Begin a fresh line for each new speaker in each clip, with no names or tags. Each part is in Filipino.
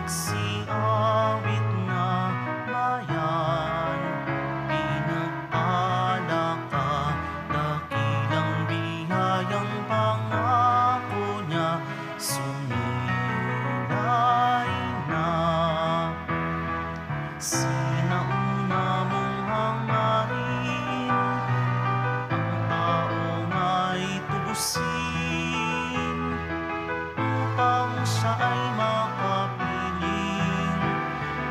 magsiawit na bayan. Pinagpala ka, dakilang biyayang pangako niya, sumilay na. Sinauna mong hangarin, ang taong ay tubusin, upang siya ay makapiling,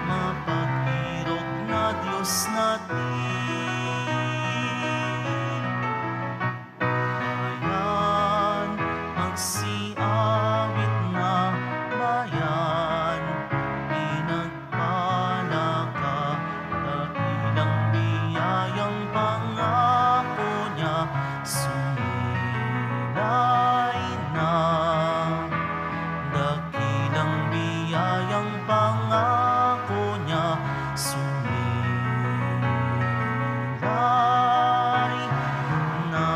mapag-irog na Diyos natin. Bayan, magsiawit na bayan, pinagpala ka, dakilang biyayang pangako niya, sumilay na. Dakilang biyayang pangako niya, sumilay na.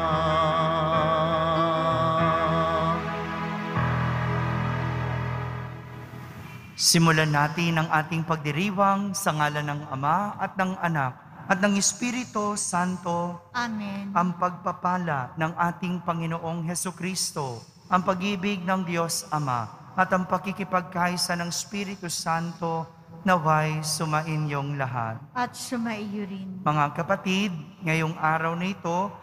Simulan natin ang ating pagdiriwang sa ngalan ng Ama at ng Anak at ng Espiritu Santo.
Amen.
Ang pagpapala ng ating Panginoong Hesukristo, ang pag-ibig ng Diyos Ama, at ang pakikipagkaisa ng Espiritu Santo naway sumainyong lahat.
At sumaiyo rin.
Mga kapatid, ngayong araw na ito,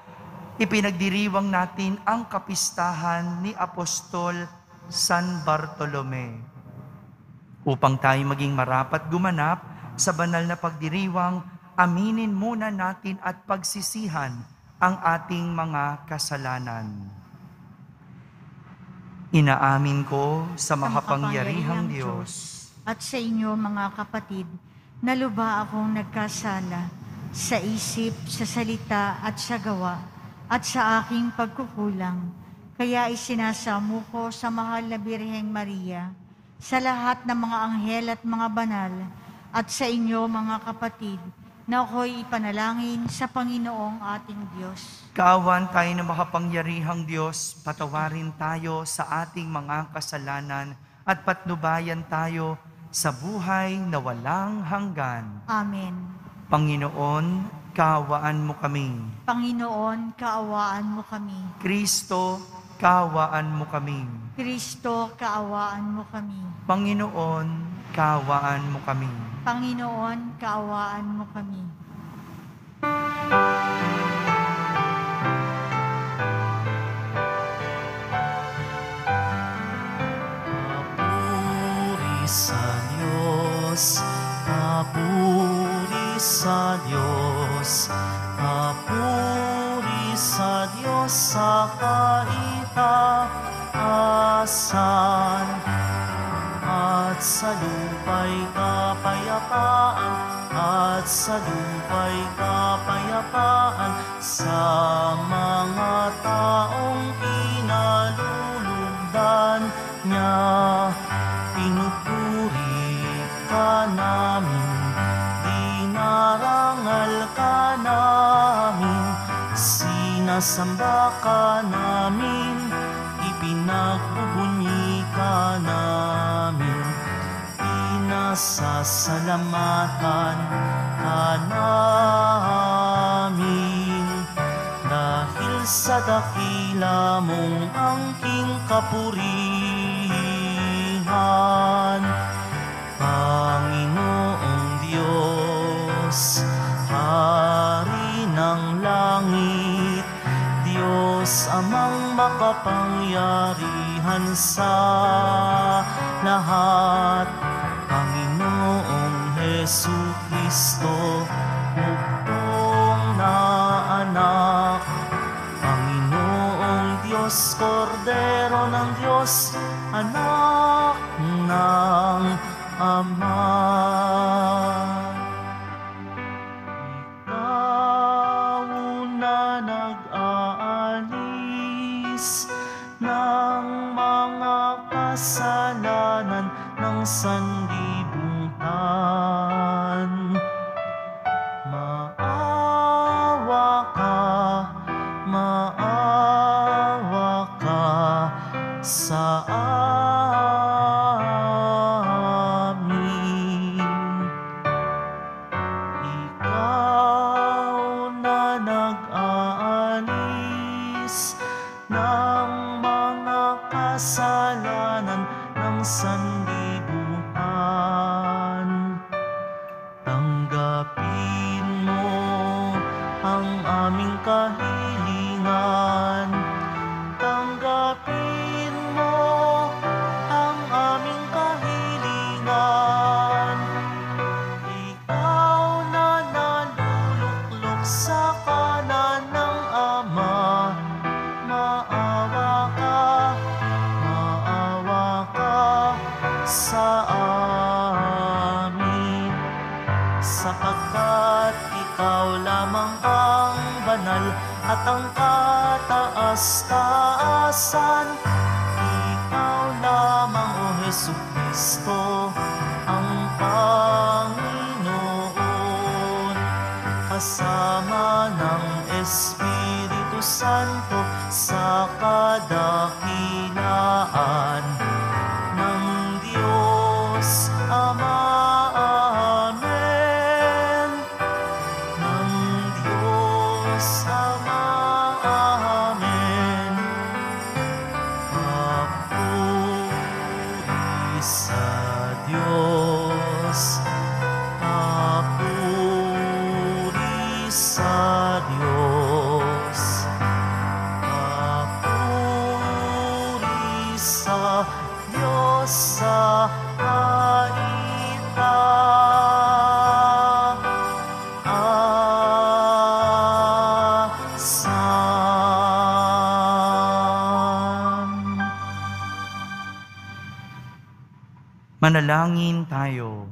ipinagdiriwang natin ang kapistahan ni Apostol San Bartolome. Upang tayo maging marapat gumanap sa banal na pagdiriwang, aminin muna natin at pagsisihan ang ating mga kasalanan. Inaamin ko sa makapangyarihang Diyos
at sa inyo mga kapatid, na lubha akong nagkasala sa isip, sa salita at sa gawa at sa aking pagkukulang. Kaya isinasamo ko sa mahal na Birheng Maria, sa lahat ng mga anghel at mga banal, at sa inyo mga kapatid, na ako'y ipanalangin sa Panginoong ating Diyos.
Kaawan tayo na makapangyarihang Diyos, patawarin tayo sa ating mga kasalanan at patnubayan tayo sa buhay na walang hanggan.
Amen.
Panginoon, kaawaan mo kami.
Panginoon, kaawaan mo kami.
Kristo, kaawaan mo kami.
Kristo, kaawaan mo kami.
Panginoon, kaawaan mo kami.
Panginoon, kaawaan mo kami.
Papuri sa Diyos, papuri sa Diyos, papuri sa Diyos sa kaitaasan, at sa lupa'y kapayapaan, at sa lupa'y kapayapaan, sa mga taong kinalulugdan niya. Pinupuri ka namin, dinarangal ka namin, sinasamba ka namin, ipinagbubunyi ka namin, pinasasalamatan ka namin, dahil sa dakila mong angking kapurihan. Panginoong Diyos, Hari ng langit, Diyos amang makapangyarihan sa lahat, Panginoong Hesukristo, bugtong na anak, Panginoong Diyos, Kordero ng Diyos, anak ng Ama. Ikaw na nag-aalis ng mga kasalanan ng sanlibutan. Maawa ka sa amin.
sanlibutan. Tanggapin mo ang aming kahilingan. Tanggapin mo ang aming kahilingan. Ikaw na naluluklok sa kanan ng Ama, maawa ka sa amin, sapagkat ikaw lamang ang banal at ang kataas-taasan. Ikaw lamang, O Jesucristo, ang Panginoon, kasama ng Espiritu Santo sa kadakilaan ng Diyos Ama. Amen. Ng Diyos Ama. Amen. Papuri sa Diyos. Papuri sa Diyos. Papuri sa Diyos sa kaitaasan.
Manalangin tayo.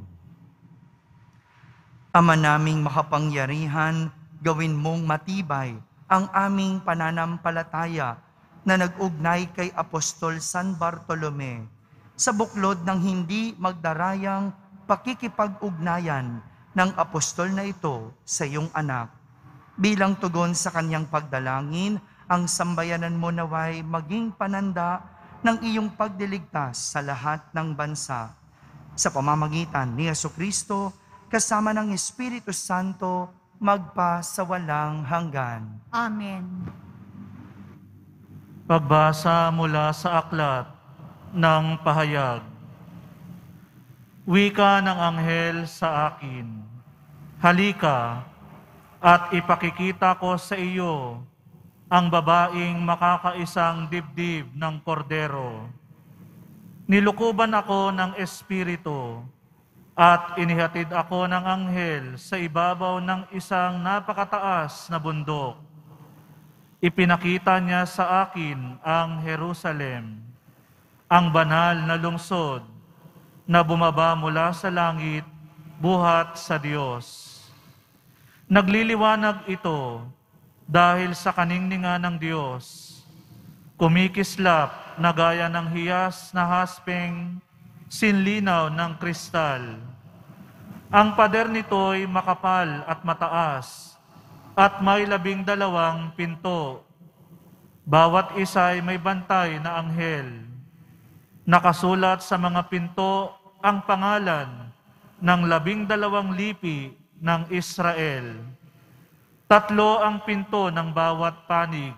Ama naming makapangyarihan, gawin mong matibay ang aming pananampalataya na nag-ugnay kay Apostol San Bartolome sa buklod ng hindi magdarayang pakikipag-ugnayan ng apostol na ito sa iyong anak. Bilang tugon sa kanyang pagdalangin, ang sambayanan mo naway maging pananda ng iyong pagdiligtas sa lahat ng bansa. Sa pamamagitan ni Jesucristo, kasama ng Espiritu Santo, magpa sa walang hanggan.
Amen.
Pagbasa mula sa aklat ng pahayag. Wika ng anghel sa akin, halika at ipakikita ko sa iyo ang babaeng makakaisang dibdib ng kordero. Nilukuban ako ng Espiritu at inihatid ako ng anghel sa ibabaw ng isang napakataas na bundok. Ipinakita niya sa akin ang Jerusalem, ang banal na lungsod na bumaba mula sa langit, buhat sa Diyos. Nagliliwanag ito dahil sa kaningningan ng Diyos. Kumikislap na gaya ng hiyas na haspeng, sinlinaw ng kristal. Ang pader nito'y makapal at mataas, at may 12 pinto. Bawat isa'y may bantay na anghel. Nakasulat sa mga pinto ang pangalan ng 12 lipi ng Israel. 3 ang pinto ng bawat panig.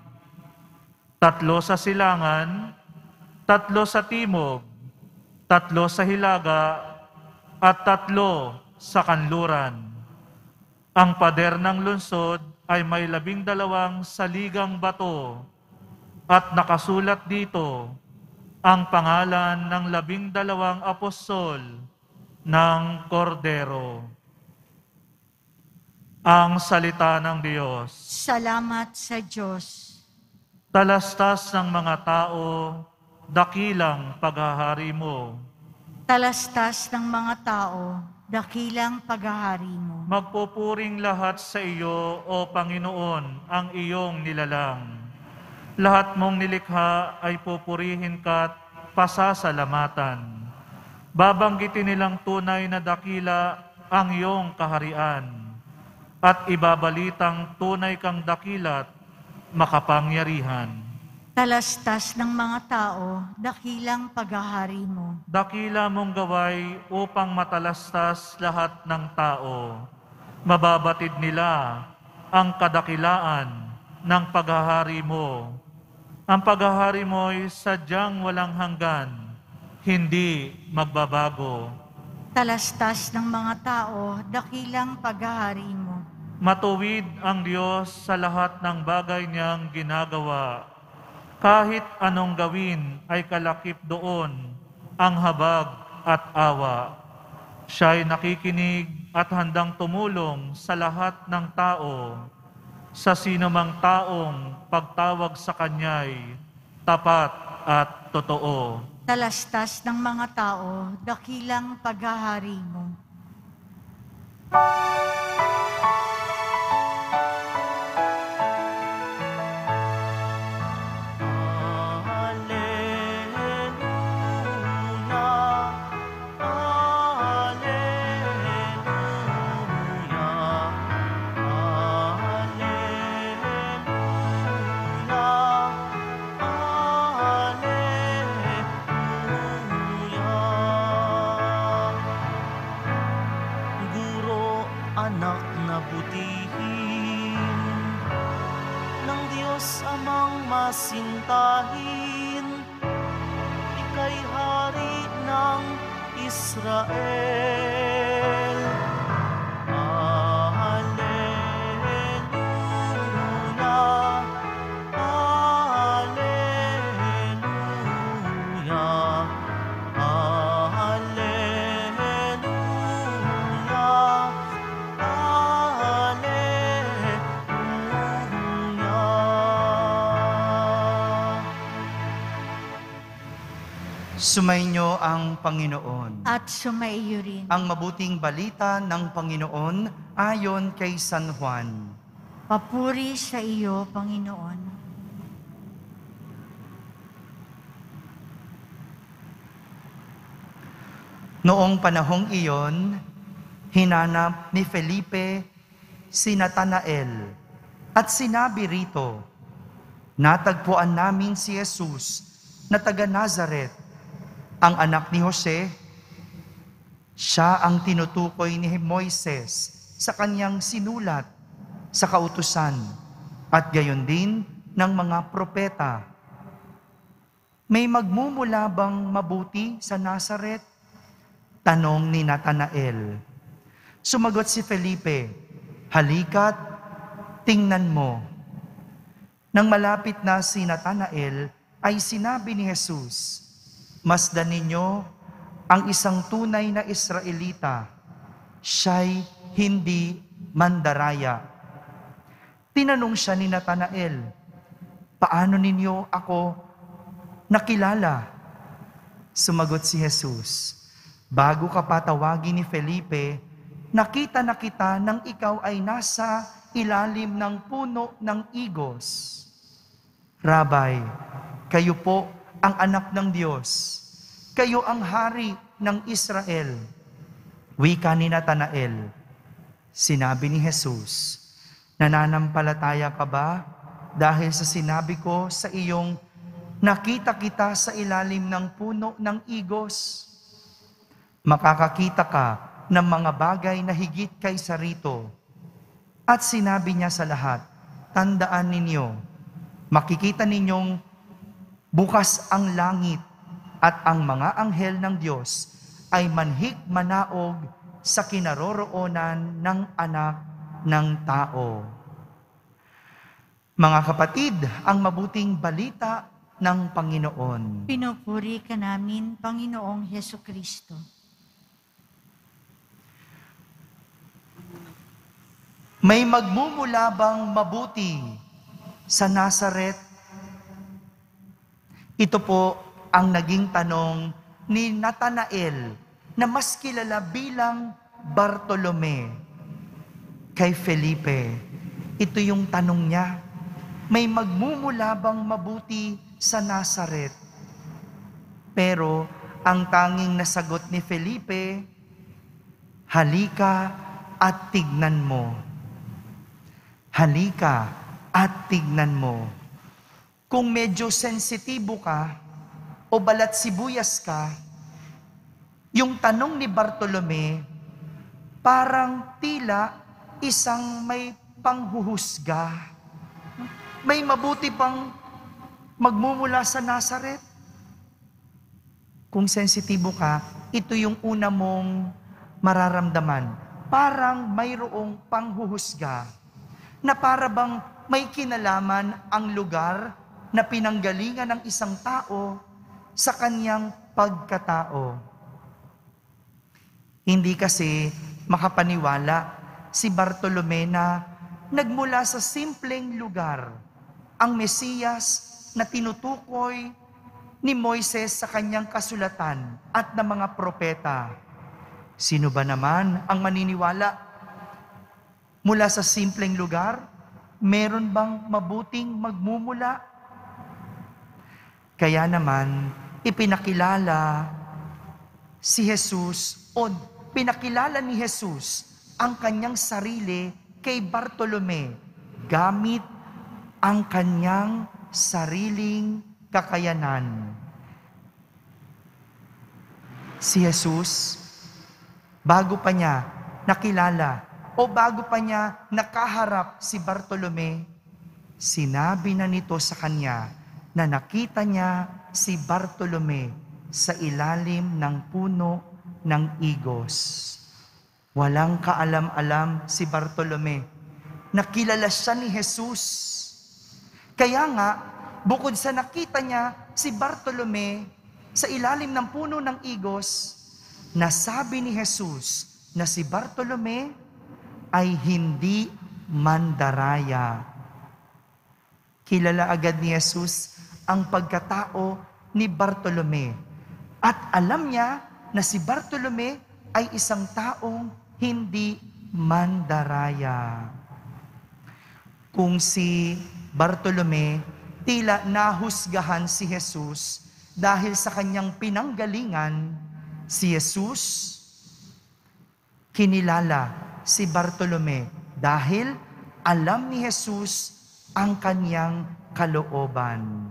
3 sa silangan, 3 sa timog, 3 sa hilaga, at 3 sa kanluran. Ang pader ng lungsod ay may 12 saligang bato at nakasulat dito ang pangalan ng 12 apostol ng Kordero. Ang salita ng Diyos.
Salamat sa Diyos.
Talastas ng mga tao, dakilang paghahari mo.
Talastas ng mga tao, dakilang paghahari mo.
Magpupuring lahat sa iyo, O Panginoon, ang iyong nilalang. Lahat mong nilikha ay pupurihin ka't pasasalamatan. Babanggitin nilang tunay na dakila ang iyong kaharian, at ibabalitang tunay kang dakilat makapangyarihan.
Talastas ng mga tao, dakilang paghahari mo.
Dakila mong gaway upang matalastas lahat ng tao. Mababatid nila ang kadakilaan ng paghahari mo. Ang paghahari mo'y sadyang walang hanggan, hindi magbabago.
Talastas ng mga tao, dakilang paghahari mo.
Matuwid ang Diyos sa lahat ng bagay niyang ginagawa. Kahit anong gawin ay kalakip doon ang habag at awa. Siya'y nakikinig at handang tumulong sa lahat ng tao. Sa sinumang taong pagtawag sa Kanya'y tapat at totoo.
Talastas ng mga tao, dakilang paghahari mo.
Anak na butihin ng Diyos Amang masintahin, ika'y hari ng Israel. Alleluia, Alleluia, Alleluia.
Sumainyo ang Panginoon.
At sumaiyo rin.
Ang mabuting balita ng Panginoon ayon kay San Juan.
Papuri sa iyo, Panginoon.
Noong panahong iyon, hinanap ni Felipe si Natanael at sinabi rito, "Natagpuan namin si Jesus na taga Nazaret, ang anak ni Jose." Siya ang tinutukoy ni Moises sa kanyang sinulat sa kautusan at gayon din ng mga propeta. May magmumula bang mabuti sa Nazaret? Tanong ni Natanael. Sumagot si Felipe, "Halika't, tingnan mo." Nang malapit na si Natanael, ay sinabi ni Jesus, "Masdan ninyo ang isang tunay na Israelita, siya'y hindi mandaraya." Tinanong siya ni Natanael, "Paano ninyo ako nakilala?" Sumagot si Jesus, "Bago ka patawagin ni Felipe, nakita na kita nang ikaw ay nasa ilalim ng puno ng igos." "Rabay, kayo po ang anak ng Diyos. Kayo ang hari ng Israel." Wika ni Natanael. Sinabi ni Jesus, "Nananampalataya ka ba dahil sa sinabi ko sa iyong nakita kita sa ilalim ng puno ng igos? Makakakita ka ng mga bagay na higit kaysa rito." At sinabi niya sa lahat, "Tandaan ninyo, makikita ninyong bukas ang langit at ang mga anghel ng Diyos ay manhik manaog sa kinaroroonan ng anak ng tao." Mga kapatid, ang mabuting balita ng Panginoon.
Pinupuri ka namin, Panginoong Hesukristo.
May magmumula bang mabuti sa Nazaret? Ito po ang naging tanong ni Natanael na mas kilala bilang Bartolome kay Felipe. Ito yung tanong niya. May magmumula bang mabuti sa Nazaret? Pero ang tanging nasagot ni Felipe, "Halika at tignan mo." Halika at tignan mo. Kung medyo sensitibo ka o balat sibuyas ka, yung tanong ni Bartolome parang tila isang may panghuhusga. May mabuti pang magmumula sa Nazaret? Kung sensitibo ka, ito yung una mong mararamdaman. Parang mayroong panghuhusga na para bang may kinalaman ang lugar na pinanggalingan ng isang tao sa kanyang pagkatao. Hindi kasi makapaniwala si Bartolome na nagmula sa simpleng lugar ang Mesiyas na tinutukoy ni Moises sa kanyang kasulatan at ng mga propeta. Sino ba naman ang maniniwala mula sa simpleng lugar? Meron bang mabuting magmumula? Kaya naman, ipinakilala si Jesus o pinakilala ni Jesus ang kanyang sarili kay Bartolome gamit ang kanyang sariling kakayanan. Si Jesus, bago pa niya nakilala o bago pa niya nakaharap si Bartolome, sinabi na nito sa kanya na nakita niya si Bartolome sa ilalim ng puno ng igos. Walang kaalam-alam si Bartolome. Nakilala siya ni Jesus. Kaya nga, bukod sa nakita niya si Bartolome sa ilalim ng puno ng igos, nasabi ni Jesus na si Bartolome ay hindi mandaraya. Kilala agad ni Jesus ang pagkatao ni Bartolome at alam niya na si Bartolome ay isang taong hindi mandaraya. Kung si Bartolome tila nahusgahan si Jesus dahil sa kanyang pinanggalingan, si Jesus kinilala si Bartolome dahil alam ni Jesus ang kanyang kalooban.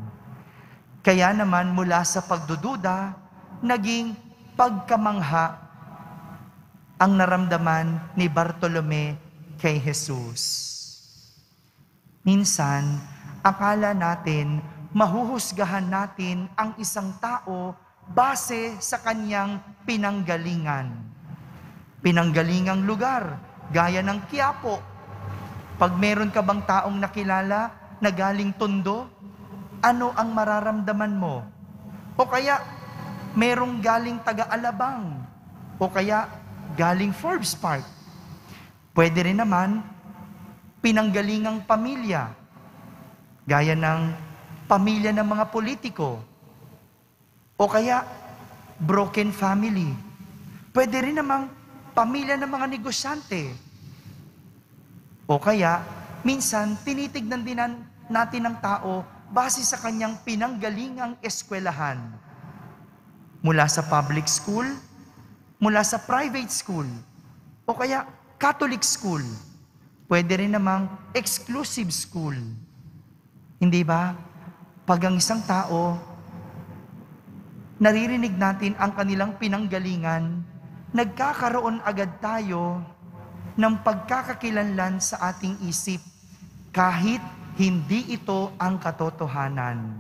Kaya naman mula sa pagdududa, naging pagkamangha ang naramdaman ni Bartolome kay Jesus. Minsan, akala natin, mahuhusgahan natin ang isang tao base sa kanyang pinanggalingan. Pinanggalingang lugar, gaya ng Quiapo. Pag meron ka bang taong nakilala na galing Tondo, ano ang mararamdaman mo? O kaya, merong galing taga-Alabang, o kaya galing Forbes Park. Pwede rin naman, pinanggalingang pamilya, gaya ng pamilya ng mga politiko, o kaya broken family. Pwede rin namang pamilya ng mga negosyante. O kaya, minsan, tinitignan din natin ng tao base sa kanyang pinanggalingang eskwelahan. Mula sa public school, mula sa private school, o kaya Catholic school. Pwede rin namang exclusive school. Hindi ba? Pag ang isang tao, naririnig natin ang kanilang pinanggalingan, nagkakaroon agad tayo ng pagkakakilanlan sa ating isip kahit hindi ito ang katotohanan.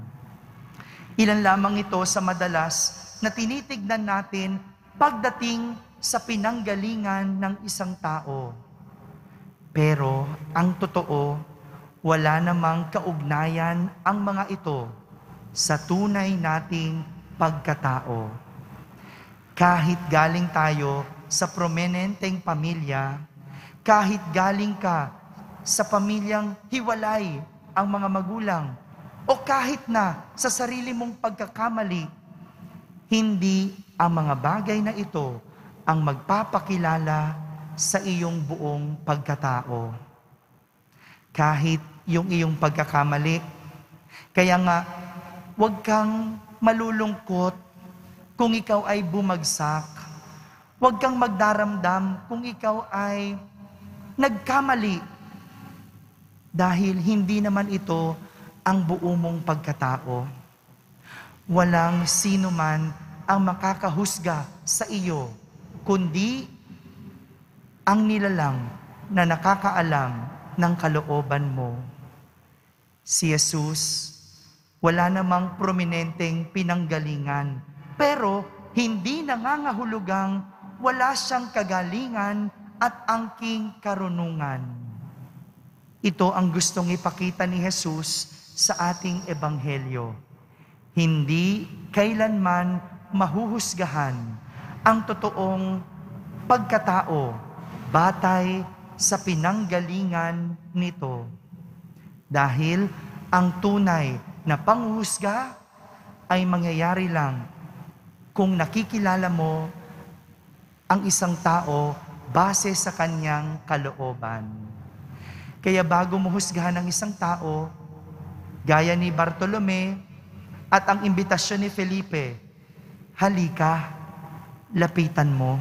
Ilan lamang ito sa madalas na tinitignan natin pagdating sa pinanggalingan ng isang tao. Pero ang totoo, wala namang kaugnayan ang mga ito sa tunay nating pagkatao. Kahit galing tayo sa prominenteng pamilya, kahit galing ka sa pamilyang hiwalay ang mga magulang, o kahit na sa sarili mong pagkakamali, hindi ang mga bagay na ito ang magpapakilala sa iyong buong pagkatao. Kahit yung iyong pagkakamali. Kaya nga, huwag kang malulungkot kung ikaw ay bumagsak. Huwag kang magdaramdam kung ikaw ay nagkamali. Dahil hindi naman ito ang buo mong pagkatao. Walang sino man ang makakahusga sa iyo, kundi ang nilalang na nakakaalam ng kalooban mo. Si Jesus, wala namang prominenteng pinanggalingan, pero hindi nangangahulugang wala siyang kagalingan at angking karunungan. Ito ang gustong ipakita ni Jesus sa ating ebanghelyo. Hindi kailanman mahuhusgahan ang totoong pagkatao batay sa pinanggalingan nito. Dahil ang tunay na panghuhusga ay mangyayari lang kung nakikilala mo ang isang tao base sa kanyang kalooban. Kaya bago mo husgahan ang isang tao, gaya ni Bartolome at ang imbitasyon ni Felipe, halika, lapitan mo.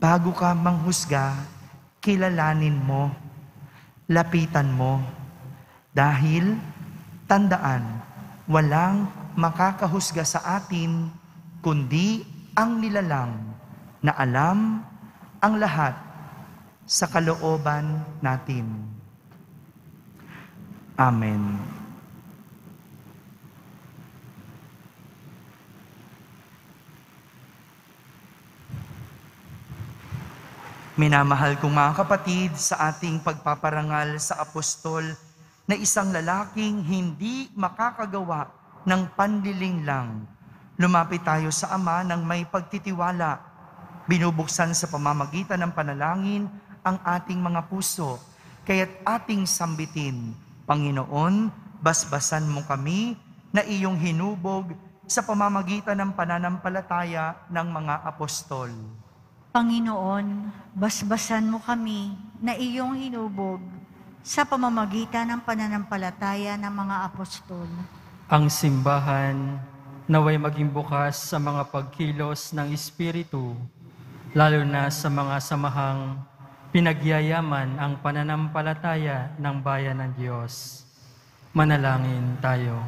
Bago ka manghusga, kilalanin mo, lapitan mo. Dahil, tandaan, walang makakahusga sa atin, kundi ang nilalang na alam ang lahat sa kalooban natin. Amen. Minamahal kong mga kapatid, sa ating pagpaparangal sa apostol na isang lalaking hindi makakagawa ng panliling lang, lumapit tayo sa Ama ng may pagtitiwala. Binubuksan sa pamamagitan ng panalangin ang ating mga puso, kaya't ating sambitin, Panginoon, basbasan mo kami na iyong hinubog sa pamamagitan ng pananampalataya ng mga apostol.
Panginoon, basbasan mo kami na iyong hinubog sa pamamagitan ng pananampalataya ng mga apostol.
Ang simbahan naway maging bukas sa mga pagkilos ng Espiritu, lalo na sa mga samahang pinagyayaman ang pananampalataya ng bayan ng Diyos. Manalangin tayo.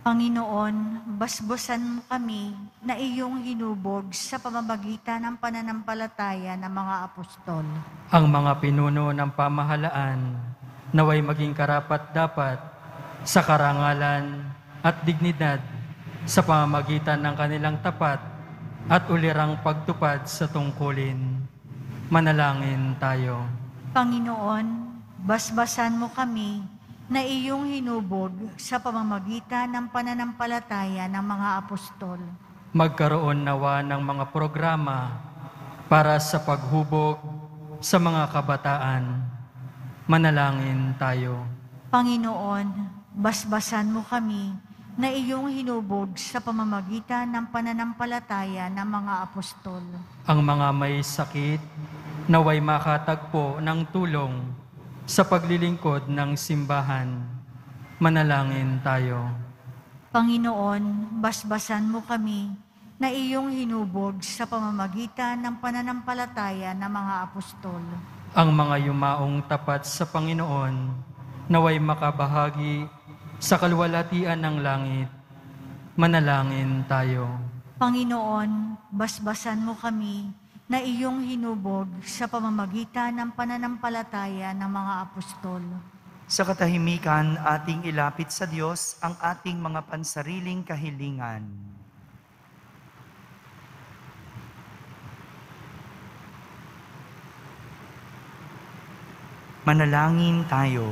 Panginoon, basbasan mo kami na iyong hinubog sa pamamagitan ng pananampalataya ng mga apostol.
Ang mga pinuno ng pamahalaan naway maging karapat-dapat sa karangalan at dignidad sa pamamagitan ng kanilang tapat at ulirang pagtupad sa tungkulin. Manalangin tayo.
Panginoon, basbasan mo kami na iyong hinubog sa pamamagitan ng pananampalataya ng mga apostol.
Magkaroon nawa ng mga programa para sa paghubog sa mga kabataan. Manalangin tayo.
Panginoon, basbasan mo kami na iyong hinubog sa pamamagitan ng pananampalataya ng mga apostol.
Ang mga may sakit naway makatagpo ng tulong sa paglilingkod ng simbahan. Manalangin tayo.
Panginoon, basbasan mo kami na iyong hinubog sa pamamagitan ng pananampalataya ng mga apostol.
Ang mga yumaong tapat sa Panginoon naway makabahagi sa kaluwalhatian ng langit. Manalangin tayo.
Panginoon, basbasan mo kami na iyong hinubog sa pamamagitan ng pananampalataya ng mga apostol.
Sa katahimikan, ating ilapit sa Diyos ang ating mga pansariling kahilingan. Manalangin tayo.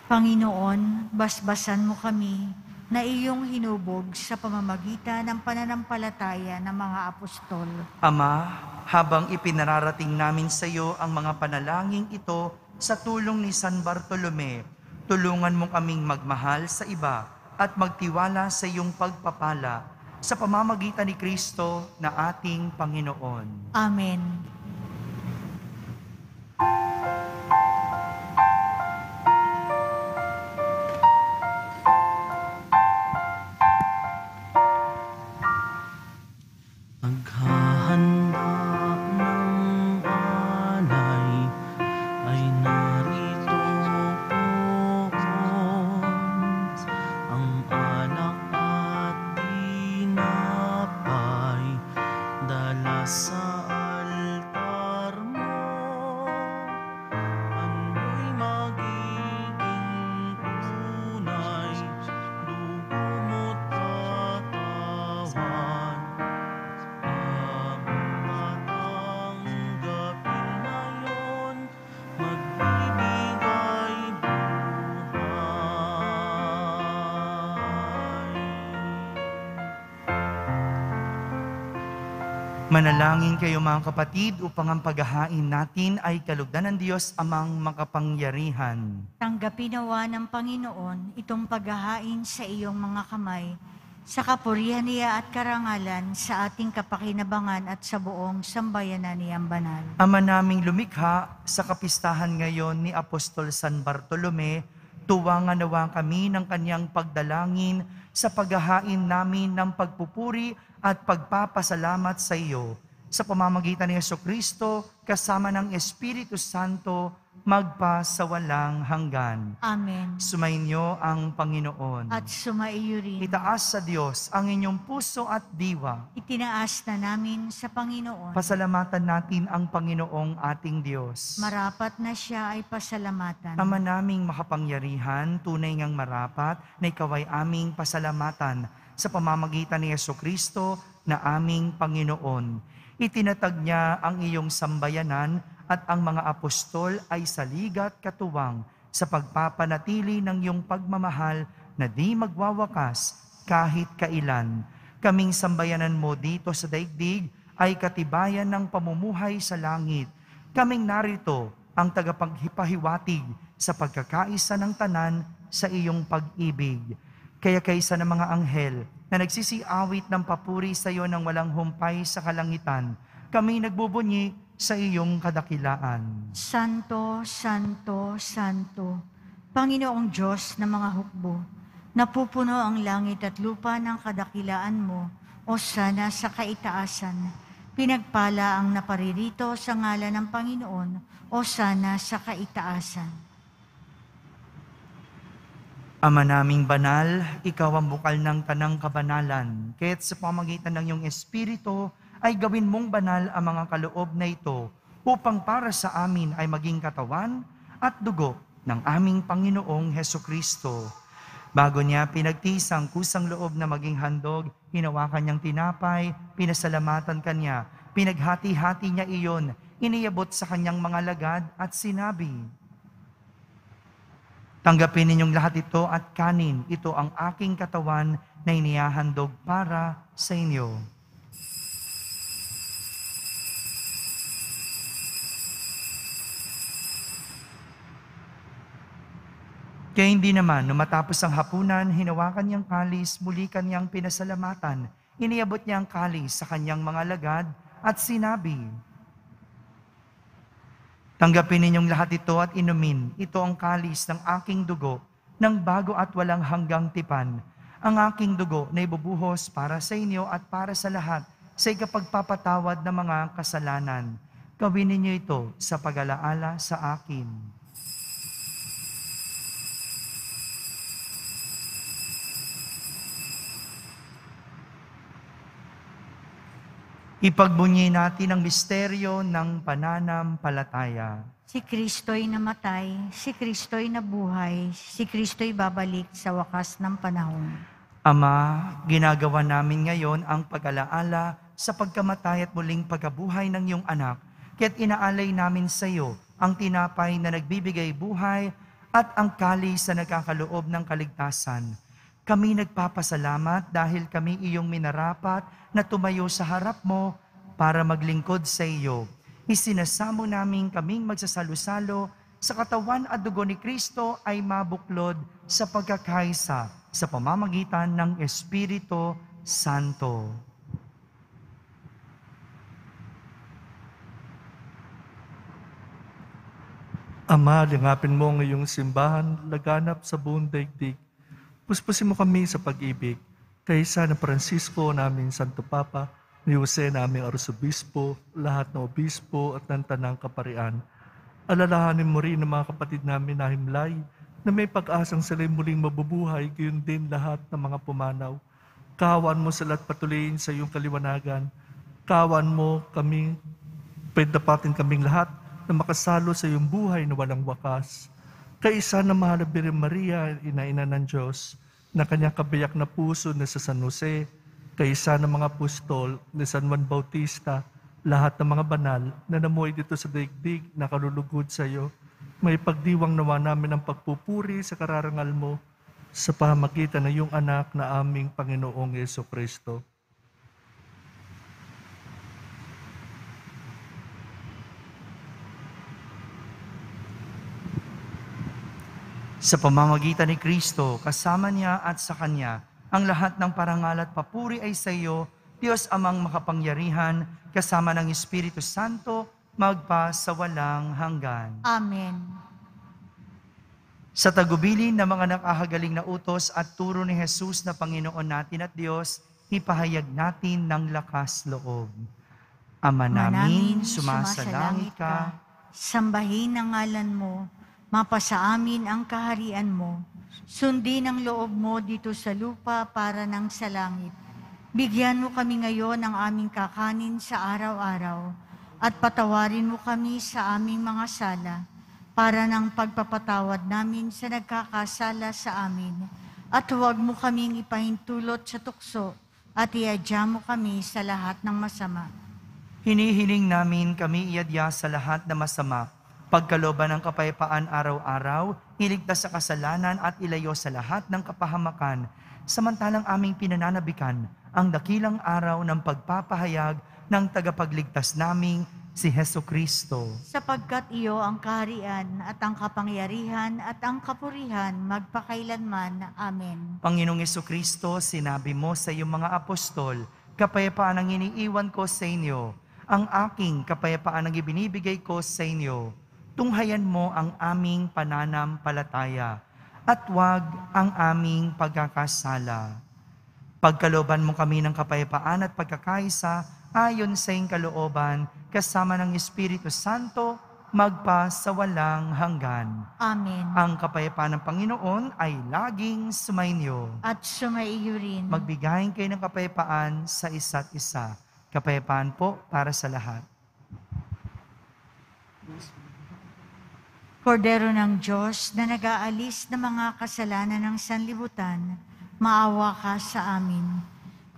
Panginoon, basbasan mo kami na iyong hinubog sa pamamagitan ng pananampalataya ng mga apostol.
Ama, habang ipinararating namin sa iyo ang mga panalangin ito sa tulong ni San Bartolome, tulungan mo kaming magmahal sa iba at magtiwala sa iyong pagpapala sa pamamagitan ni Kristo na ating Panginoon.
Amen.
Naghahanda ng alay ay narito po ang alak at tinapay dala sa altar mo.
Manalangin kayo mga kapatid upang ang paghahain natin ay kalugdan ng Diyos amang makapangyarihan.
Tanggapin nawa ng Panginoon itong paghahain sa iyong mga kamay, sa kapurihan niya at karangalan sa ating kapakinabangan at sa buong sambayanan niyang banal.
Ama naming lumikha, sa kapistahan ngayon ni Apostol San Bartolome, tuwangan nawa kami ng kanyang pagdalangin sa paghahain namin ng pagpupuri at pagpapasalamat sa iyo. Sa pamamagitan ni Jesucristo, kasama ng Espiritu Santo, magpa sa walang hanggan.
Amen.
Sumainyo ang Panginoon.
At sumaiyo rin.
Itaas sa Diyos ang inyong puso at diwa.
Itinaas na namin sa Panginoon.
Pasalamatan natin ang Panginoong ating Diyos.
Marapat na siya ay pasalamatan.
Ama naming makapangyarihan, tunay ngang marapat na ikaw ay aming pasalamatan sa pamamagitan ni Jesucristo na aming Panginoon. Itinatag niya ang iyong sambayanan at ang mga apostol ay saligat katuwang sa pagpapanatili ng iyong pagmamahal na di magwawakas kahit kailan. Kaming sambayanan mo dito sa daigdig ay katibayan ng pamumuhay sa langit. Kaming narito ang tagapaghipahiwatig sa pagkakaisa ng tanan sa iyong pag-ibig. Kaya kaysa ng mga anghel na nagsisiawit ng papuri sa iyo ng walang humpay sa kalangitan, kami nagbubunyi sa iyong kadakilaan.
Santo, Santo, Santo, Panginoong Diyos ng mga hukbo, napupuno ang langit at lupa ng kadakilaan mo, o sana sa kaitaasan. Pinagpala ang naparirito sa ngalan ng Panginoon, o sana sa kaitaasan.
Ama naming banal, ikaw ang bukal ng tanang kabanalan, kaya't sa pamagitan ng iyong Espiritu, ay gawin mong banal ang mga kaloob na ito upang para sa amin ay maging katawan at dugo ng aming Panginoong Hesukristo. Bago niya pinagtiis ang kusang loob na maging handog, hinawakan niyang tinapay, pinasalamatan kanya, pinaghati-hati niya iyon, iniyabot sa kanyang mga lagad at sinabi, "Tanggapin ninyong lahat ito at kanin, ito ang aking katawan na inihahandog para sa inyo." Kaya hindi naman, nung matapos ang hapunan, hinawakan niyang kalis, muli kanyang pinasalamatan, iniabot niya ang kalis sa kanyang mga lagad at sinabi, "Tanggapin ninyong lahat ito at inumin, ito ang kalis ng aking dugo, ng bago at walang hanggang tipan, ang aking dugo na ibubuhos para sa inyo at para sa lahat, sa ikapagpapatawad ng mga kasalanan. Gawin ninyo ito sa pag-alaala sa akin." Ipagbunyi natin ang misteryo ng pananampalataya.
Si Kristo'y namatay, si Kristo'y nabuhay, si Kristo'y babalik sa wakas ng panahon.
Ama, ginagawa namin ngayon ang pag-alaala sa pagkamatay at muling pagkabuhay ng iyong anak, kaya't inaalay namin sa iyo ang tinapay na nagbibigay buhay at ang kalis na nagkakaloob ng kaligtasan. Kami nagpapasalamat dahil kami iyong minarapat na tumayo sa harap mo para maglingkod sa iyo. Isinasamo namin kaming magsasalo-salo sa katawan at dugo ni Kristo ay mabuklod sa pagkakaisa sa pamamagitan ng Espiritu Santo.
Ama, lingapin mo ang iyong simbahan, laganap sa buong daigdig. Puspusin mo kami sa pag-ibig, kaysa na Francisco naming Santo Papa, ni Jose naming Arsobispo, lahat ng obispo at ng tanang kaparian. Alalahanin mo rin ang mga kapatid namin na himlay, na may pag-asang sila'y muling mabubuhay, gayon din lahat ng mga pumanaw. Kawan mo sila at patuloyin sa iyong kaliwanagan. Kawan mo kami, pweddapatin kaming lahat na makasalo sa iyong buhay na walang wakas. Kaisa na mahal na Birhen Maria, ina-ina ng Diyos, na kanyang kabiyak na puso na sa San Jose, kaisa ng mga apostol ni San Juan Bautista, lahat ng mga banal na namuhay dito sa daigdig na kalulugod sa iyo, may pagdiwang nawa namin ang pagpupuri sa kararangal mo sa pamamagitan ng iyong anak na aming Panginoong Jesucristo.
Sa pamamagitan ni Kristo, kasama niya at sa Kanya, ang lahat ng parangal at papuri ay sa iyo, Diyos Amang makapangyarihan, kasama ng Espiritu Santo, magpa sa walang hanggan.
Amen.
Sa tagubilin ng mga nakahagaling na utos at turo ni Jesus na Panginoon natin at Diyos, ipahayag natin ng lakas loob. Ama namin, sumasalangit ka,
sambahin ang ngalan mo, mapasa amin ang kaharian mo, sundin ang loob mo dito sa lupa para ng sa langit. Bigyan mo kami ngayon ng aming kakanin sa araw-araw, at patawarin mo kami sa aming mga sala, para ng pagpapatawad namin sa nagkakasala sa amin. At huwag mo kaming ipahintulot sa tukso, at iadya mo kami sa lahat ng masama.
Hinihiling namin kami iadya sa lahat na masama, pagkalooban ng kapayapaan araw-araw, iligtas sa kasalanan at ilayo sa lahat ng kapahamakan, samantalang aming pinananabikan ang dakilang araw ng pagpapahayag ng tagapagligtas naming si Heso Kristo.
Sapagkat iyo ang kaharian at ang kapangyarihan at ang kapurihan magpakailanman. Amen.
Panginoong Heso Kristo, sinabi mo sa iyong mga apostol, kapayapaan ang iniiwan ko sa inyo, ang aking kapayapaan ang ibinibigay ko sa inyo. Tunghayan mo ang aming pananampalataya at wag ang aming pagkakasala. Pagkalooban mo kami ng kapayapaan at pagkakaisa ayon sa iyong kalooban, kasama ng Espiritu Santo, magpa sa walang hanggan.
Amen.
Ang kapayapaan ng Panginoon ay laging sumainyo.
At sumaiyo rin.
Magbigayin kayo ng kapayapaan sa isa't isa. Kapayapaan po para sa lahat.
Kordero ng Diyos na nag-aalis ng mga kasalanan ng sanlibutan, maawa ka sa amin.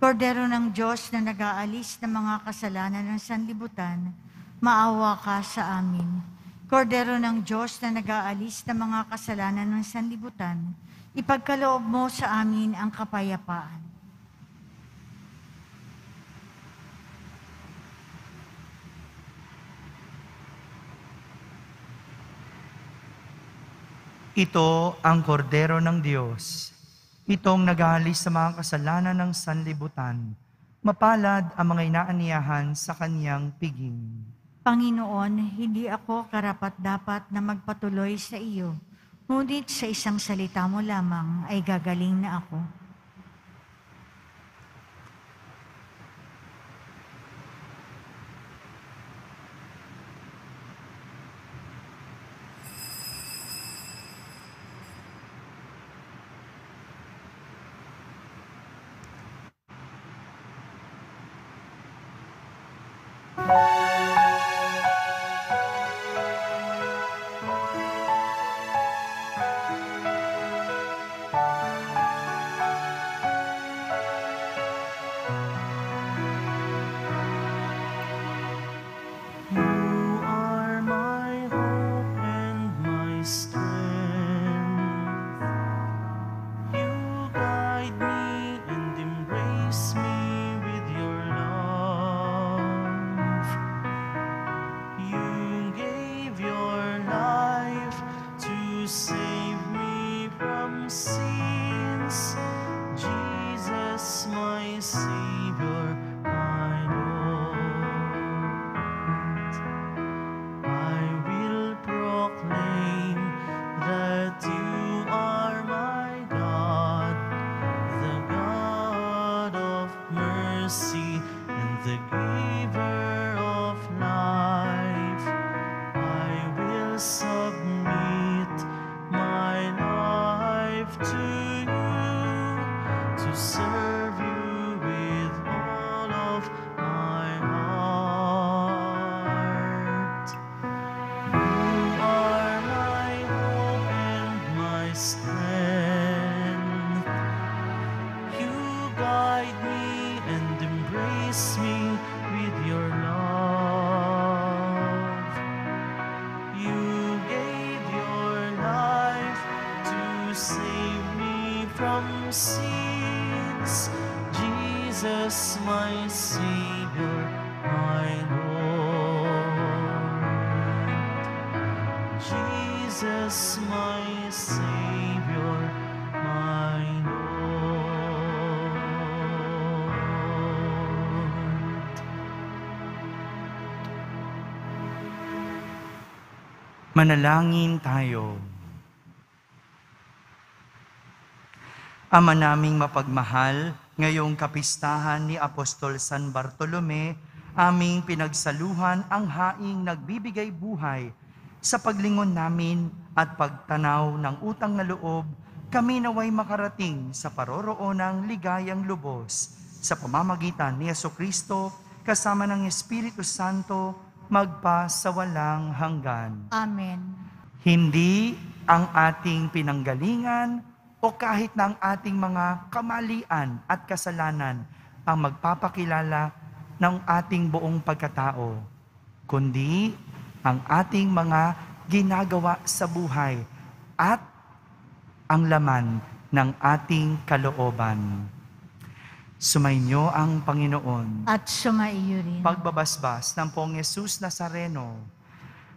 Kordero ng Diyos na nag-aalis ng mga kasalanan ng sanlibutan, maawa ka sa amin. Kordero ng Diyos na nag-aalis ng mga kasalanan ng sanlibutan, ipagkaloob mo sa amin ang kapayapaan.
Ito ang kordero ng Diyos. Itong nag-aalis sa mga kasalanan ng sanlibutan. Mapalad ang mga inaaniyahan sa kanyang piging.
Panginoon, hindi ako karapat-dapat na magpatuloy sa iyo, ngunit sa isang salita mo lamang ay gagaling na ako.
Jesus, my Savior, my Lord. Jesus, Jesus, my Savior, my Lord.
Manalangin tayo. Ama naming mapagmahal, ngayong kapistahan ni Apostol San Bartolome, aming pinagsaluhan ang haing nagbibigay buhay sa paglingon namin at pagtanaw ng utang na loob, kami naway makarating sa paroroonang ligayang lubos. Sa pamamagitan ni Jesucristo, kasama ng Espiritu Santo, magpa sa walang hanggan.
Amen.
Hindi ang ating pinanggalingan o kahit na ang ating mga kamalian at kasalanan ang magpapakilala ng ating buong pagkatao, kundi ang ating mga ginagawa sa buhay at ang laman ng ating kalooban. Sumainyo ang Panginoon.
At sumaiyo rin.
Pagbabasbas ng Poong Yesus Nazareno.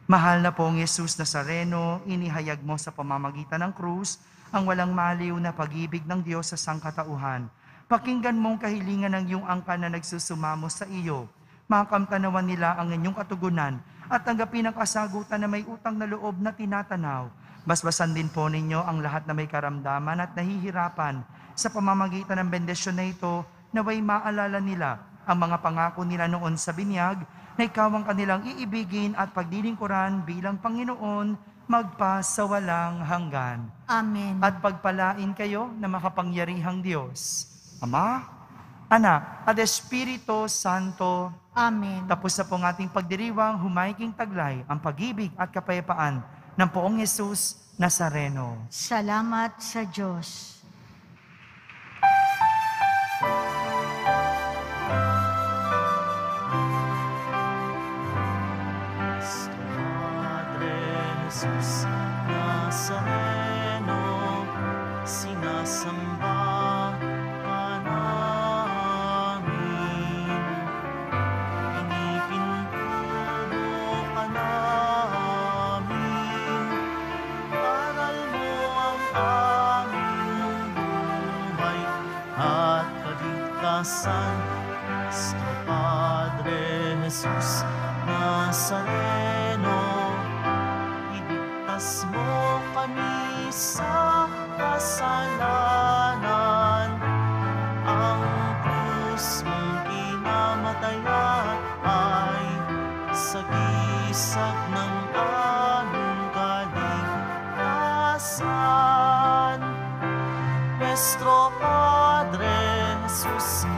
Mahal na Poong Yesus Nazareno, inihayag mo sa pamamagitan ng krus ang walang maliw na pag-ibig ng Diyos sa sangkatauhan. Pakinggan mong kahilingan ng iyong angkan na nagsusumamo sa iyo. Makamtanawan nila ang inyong katugunan at tanggapin ang kasagutan na may utang na loob na tinatanaw. Basbasan din po ninyo ang lahat na may karamdaman at nahihirapan. Sa pamamagitan ng bendisyon na ito, naway maalala nila ang mga pangako nila noon sa binyag na ikaw ang kanilang iibigin at pagdilingkuran bilang Panginoon magpa sa walang hanggan.
Amen.
At pagpalain kayo na makapangyarihang Diyos, Ama, Anak, at Espiritu Santo.
Amen.
Tapos na po ang ating pagdiriwang, humayiking taglay ang pag-ibig at kapayapaan ng Poong Yesus Nazareno.
Salamat sa Diyos.
Padre Jesus Nazareno, sinasamba ka namin. Pinipintulo ka namin. Aral mo ang aming buhay at kaligtasan. Cristo Padre Jesus Nazareno, iligtas mo kami sa kasalanan. Ang krus mong pinamatayan ay sagisag ng aming kaligtasan. Nuestro Padre Jesus